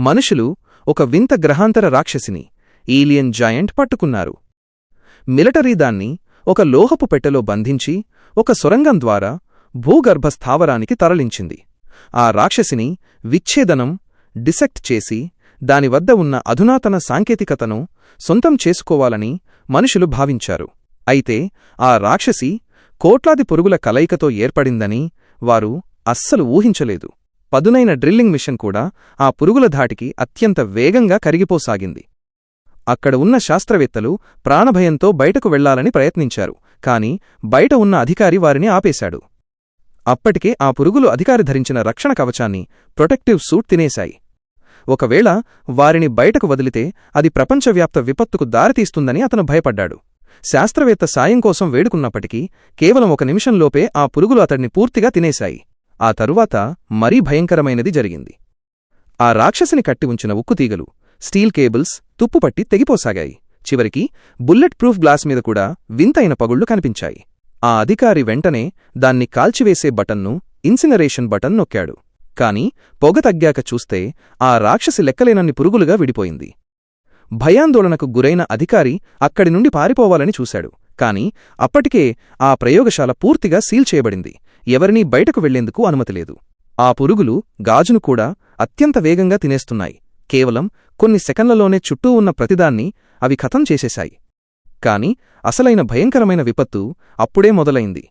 మనుషులు ఒక వింత గ్రహాంతర రాక్షసిని ఏలియన్ జాయంట్ పట్టుకున్నారు. మిలిటరీ దాన్ని ఒక లోహపు పెట్టెలో బంధించి ఒక సొరంగం ద్వారా భూగర్భ స్థావరానికి తరలించింది. ఆ రాక్షసిని విచ్ఛేదనం డిసెక్ట్ చేసి దానివద్ద ఉన్న అధునాతన సాంకేతికతను సొంతం చేసుకోవాలని మనుషులు భావించారు. అయితే ఆ రాక్షసి కోట్లాది పురుగుల కలయికతో ఏర్పడిందని వారు అస్సలు ఊహించలేదు. పదునైన డ్రిల్లింగ్ మిషన్ కూడా ఆ పురుగుల ధాటికి అత్యంత వేగంగా కరిగిపోసాగింది. అక్కడ ఉన్న శాస్త్రవేత్తలు ప్రాణభయంతో బయటకు వెళ్లాలని ప్రయత్నించారు. కాని బయట ఉన్న అధికారి వారిని ఆపేశాడు. అప్పటికే ఆ పురుగులు అధికారి ధరించిన రక్షణ కవచాన్ని ప్రొటెక్టివ్ సూట్ తినేశాయి. ఒకవేళ వారిని బయటకు వదిలితే అది ప్రపంచవ్యాప్త విపత్తుకు దారితీస్తుందని అతను భయపడ్డాడు. శాస్త్రవేత్త సాయం కోసం వేడుకున్నప్పటికీ కేవలం 1 నిమిషంలోపే ఆ పురుగులు అతడిని పూర్తిగా తినేశాయి. ఆ తరువాత మరీ భయంకరమైనది జరిగింది. ఆ రాక్షసిని కట్టి ఉంచిన ఉక్కుతీగలు, స్టీల్ కేబుల్స్ తుప్పుపట్టి తెగిపోసాగాయి. చివరికి బుల్లెట్ ప్రూఫ్ గ్లాస్ మీద కూడా వింతైన పగుళ్లు కనిపించాయి. ఆ అధికారి వెంటనే దాన్ని కాల్చివేసే బటన్ను ఇన్సినరేషన్ బటన్ నొక్కాడు. కాని పొగ తగ్గాక చూస్తే ఆ రాక్షసి లెక్కలేనన్ని పురుగులుగా విడిపోయింది. భయాందోళనకు గురైన అధికారి అక్కడి నుండి పారిపోవాలని చూశాడు. కాని అప్పటికే ఆ ప్రయోగశాల పూర్తిగా సీల్ చేయబడింది. ఎవరినీ బయటకు వెళ్లేందుకు అనుమతిలేదు. ఆ పురుగులు గాజును కూడా అత్యంత వేగంగా తినేస్తున్నాయి. కేవలం కొన్ని సెకన్లలోనే చుట్టూ ఉన్న ప్రతిదాన్ని అవి ఖతం చేసేశాయి. కాని అసలైన భయంకరమైన విపత్తు అప్పుడే మొదలైంది.